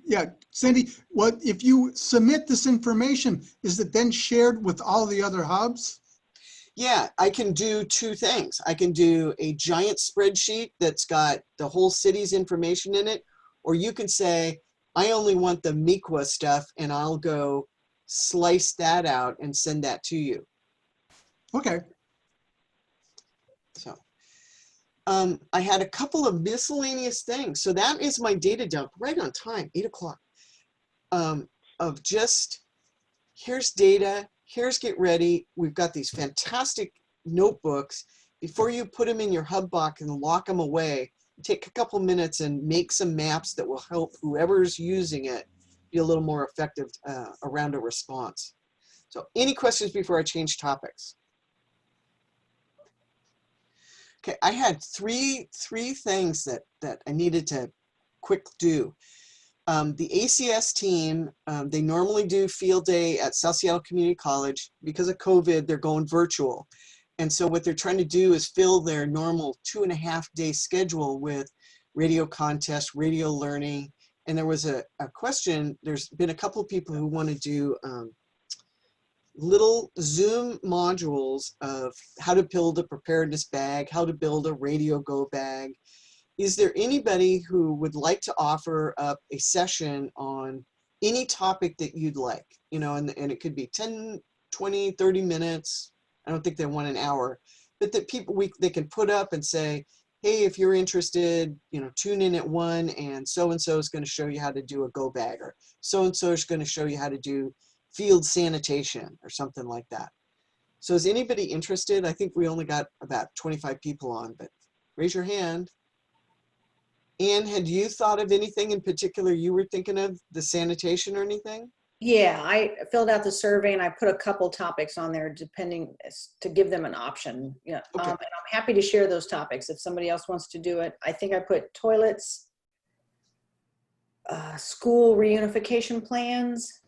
Yeah, Cindy, what if you submit this information, is it then shared with all the other hubs? Yeah, I can do 2 things. I can do a giant spreadsheet that's got the whole city's information in it, or you can say, I only want the Miqua stuff, and I'll go slice that out and send that to you. Okay. So I had a couple of miscellaneous things. So that is my data dump right on time, 8 o'clock, of just, here's data, here's get ready. We've got these fantastic notebooks. Before you put them in your hub box and lock them away, take a couple minutes and make some maps that will help whoever's using it be a little more effective around a response. So any questions before I change topics? Okay, I had three things that I needed to quick do. The ACS team, they normally do field day at South Seattle Community College. Because of COVID, they're going virtual. And so what they're trying to do is fill their normal 2.5-day schedule with radio contest, radio learning. And there was a question, there's been a couple of people who want to do little Zoom modules of how to build a preparedness bag, how to build a radio go bag. Is there anybody who would like to offer up a session on any topic that you'd like? You know, and it could be 10, 20, 30 minutes. I don't think they want an hour, but that people, they can put up and say, hey, if you're interested, you know, tune in at 1 and so is going to show you how to do a go bag, or so is going to show you how to do field sanitation or something like that. So is anybody interested? I think we only got about 25 people on, but raise your hand. Anne, had you thought of anything in particular you were thinking of, the sanitation or anything? Yeah, I filled out the survey and I put a couple topics on there depending to give them an option. Yeah, Okay. and I'm happy to share those topics if somebody else wants to do it. I think I put toilets, school reunification plans,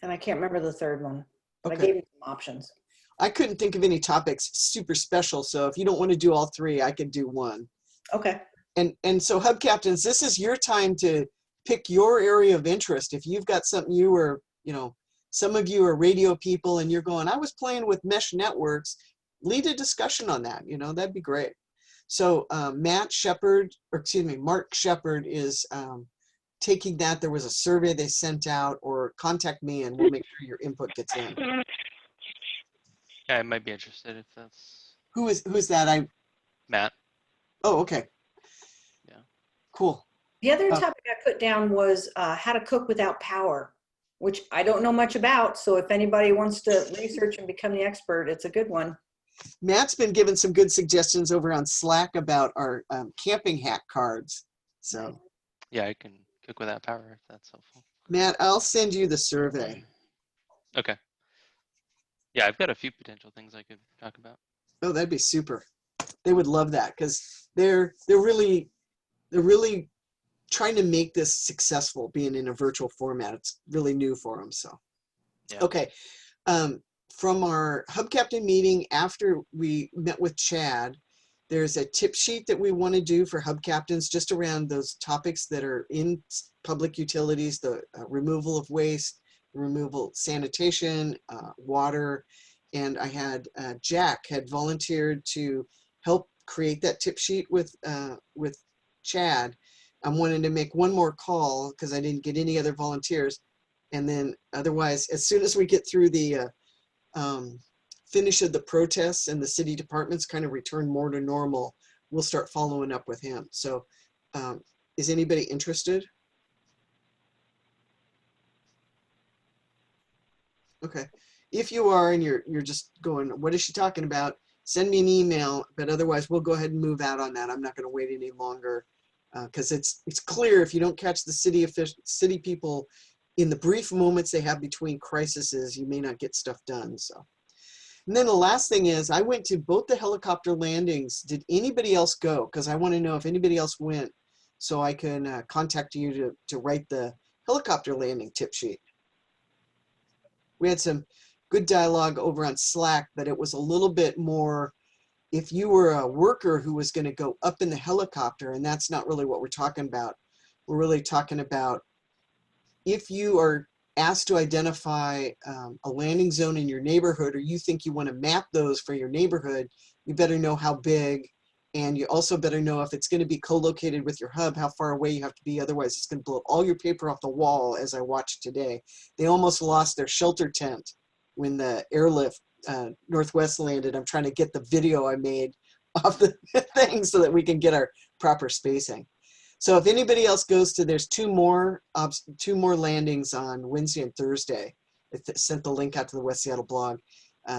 and I can't remember the third one, but I Okay. gave you some options. I couldn't think of any topics super special, so if you don't want to do all three, I could do one. Okay. And so hub captains, this is your time to pick your area of interest. If you've got something you were, you know, some of you are radio people and you're going, I was playing with mesh networks, lead a discussion on that, you know, that'd be great. So Mark Shepard is taking that. There was a survey they sent out, or contact me and we'll make sure your input gets in. Yeah, I might be interested if that's Who's that? Matt. Oh, okay. Yeah. Cool. The other topic I put down was how to cook without power, which I don't know much about. So if anybody wants to research and become the expert, it's a good one. Matt's been given some good suggestions over on Slack about our camping hack cards. So Yeah, I can cook without power if that's helpful. Matt, I'll send you the survey. Okay. Yeah, I've got a few potential things I could talk about. Oh, that'd be super. They would love that because they're really trying to make this successful, being in a virtual format. It's really new for them. So, Yeah. okay. From our hub captain meeting after we met with Chad, there's a tip sheet that we want to do for hub captains just around those topics that are in public utilities, the removal of waste, removal, sanitation, water. And I had Jack had volunteered to help create that tip sheet with Chad. I'm wanting to make one more call because I didn't get any other volunteers. And then otherwise, as soon as we get through the finish of the protests and the city departments kind of return more to normal, we'll start following up with him. So is anybody interested? Okay. If you are and you're just going, what is she talking about? Send me an email, but otherwise we'll go ahead and move out on that. I'm not going to wait any longer because it's clear if you don't catch the city people in the brief moments they have between crises, you may not get stuff done. So, and then the last thing is I went to both the helicopter landings. Did anybody else go? Because I want to know if anybody else went so I can contact you to write the helicopter landing tip sheet. We had some good dialogue over on Slack, but it was a little bit more if you were a worker who was going to go up in the helicopter, and that's not really what we're talking about. We're really talking about if you are asked to identify a landing zone in your neighborhood, or you think you want to map those for your neighborhood, you better know how big, and you also better know if it's going to be co-located with your hub, how far away you have to be. Otherwise, it's going to blow all your paper off the wall, as I watched today. They almost lost their shelter tent when the airlift Northwest landed. I'm trying to get the video I made off the thing so that we can get our proper spacing. So if anybody else goes to, there's two more landings on Wednesday and Thursday. I sent the link out to the West Seattle blog.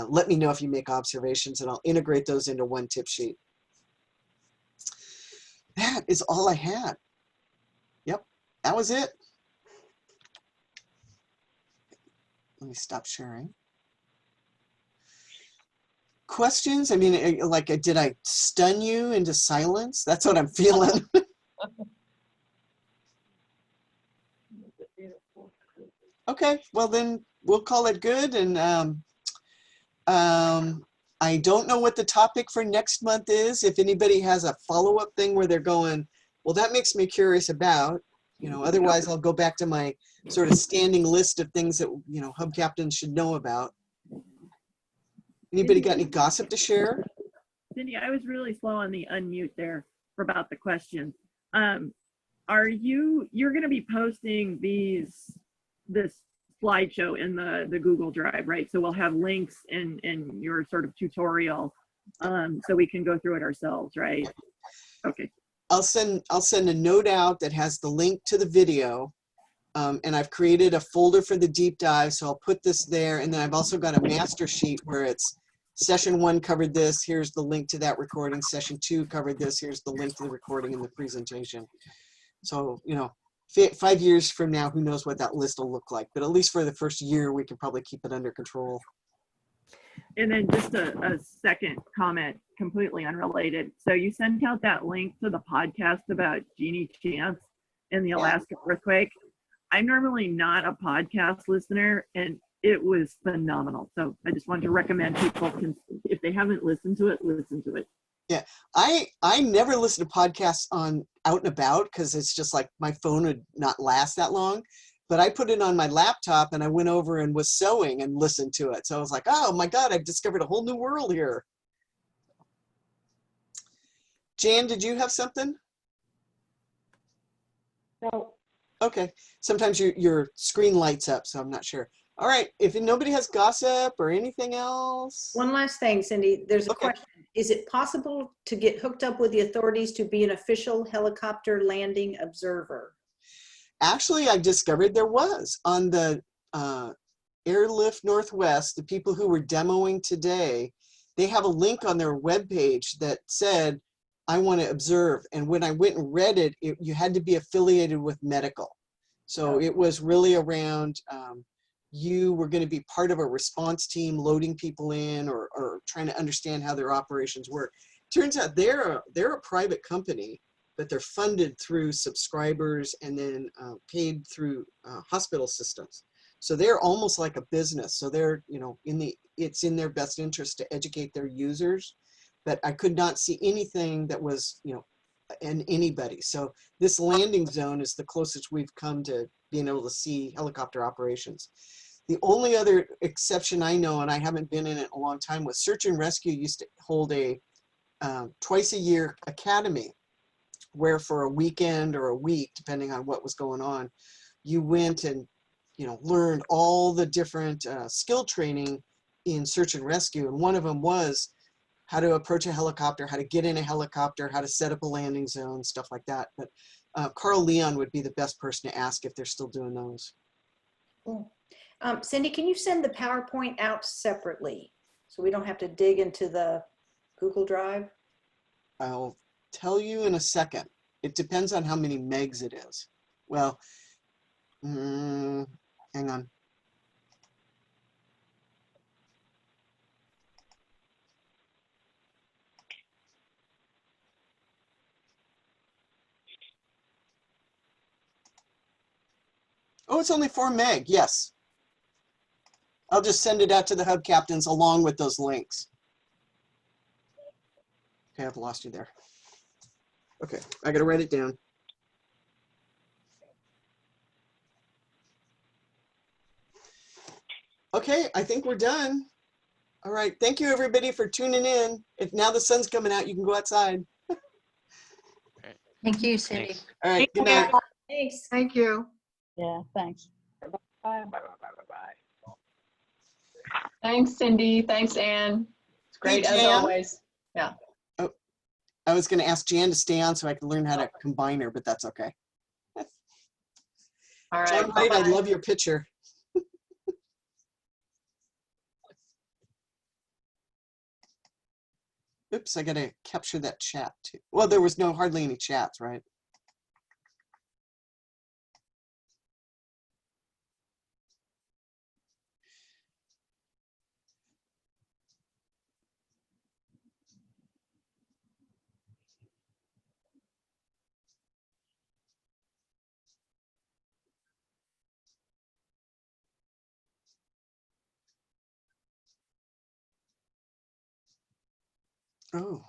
Let me know if you make observations and I'll integrate those into one tip sheet. That is all I had. Yep, that was it. Let me stop sharing. Questions? I mean, like, did I stun you into silence? That's what I'm feeling. Okay, well then we'll call it good. And I don't know what the topic for next month is. If anybody has a follow-up thing where they're going, well, that makes me curious about, you know, otherwise I'll go back to my sort of standing list of things that, you know, hub captains should know about. Anybody got any gossip to share? Cindy, I was really slow on the unmute there for about the question. You're going to be posting this slideshow in the Google Drive, right? So we'll have links in your sort of tutorial, so we can go through it ourselves, right? Okay. I'll send a note out that has the link to the video, and I've created a folder for the deep dive, so I'll put this there. And then I've also got a master sheet where it's session 1 covered this. Here's the link to that recording. Session 2 covered this. Here's the link to the recording and the presentation. So, you know, 5 years from now, who knows what that list will look like. But at least for the first year, we can probably keep it under control. And then just a second comment, completely unrelated. So you sent out that link to the podcast about Jeannie Chance and the Alaska earthquake. I'm normally not a podcast listener, and it was phenomenal. So I just wanted to recommend people can, if they haven't listened to it, listen to it. Yeah, I never listen to podcasts on out and about because it's just like my phone would not last that long. But I put it on my laptop and I went over and was sewing and listened to it. So I was like, oh my God, I've discovered a whole new world here. Jan, did you have something? So Okay. Sometimes your screen lights up, so I'm not sure. All right. If nobody has gossip or anything else. One last thing, Cindy, there's a Okay. question. Is it possible to get hooked up with the authorities to be an official helicopter landing observer? Actually, I discovered there was on the Airlift Northwest, the people who were demoing today, they have a link on their webpage that said, I want to observe. And when I went and read it, you had to be affiliated with medical. So it was really around, you were going to be part of a response team loading people in or trying to understand how their operations work. Turns out they're a private company, but they're funded through subscribers and then paid through hospital systems. So they're almost like a business. So they're, it's in their best interest to educate their users. But I could not see anything that was, in anybody. So this landing zone is the closest we've come to being able to see helicopter operations. The only other exception I know, and I haven't been in it a long time, was Search and Rescue used to hold a twice a year academy where for a weekend or a week, depending on what was going on, you went and learned all the different skill training in search and rescue. And one of them was how to approach a helicopter, how to get in a helicopter, how to set up a landing zone, stuff like that. But Carl Leon would be the best person to ask if they're still doing those. Cool. Cindy, can you send the PowerPoint out separately so we don't have to dig into the Google Drive? I'll tell you in a second. It depends on how many megs it is. Well, hang on. Oh, it's only 4 meg. Yes. I'll just send it out to the hub captains along with those links. Okay, I've lost you there. Okay, I gotta write it down. Okay, I think we're done. All right, thank you everybody for tuning in. If now the sun's coming out, you can go outside. Thank you, Cindy. Thanks. All right, good night. Thanks. Thank you. yeah, thanks. Bye. Thanks, Cindy. Thanks, Anne. It's great as Jan. always. Yeah. Oh, I was gonna ask Jan to stay on so I could learn how to combine her, but that's okay. All right. John Wright, I Bye-bye. love your picture. Oops, I gotta capture that chat too. Well, there was hardly any chats, right? Oh.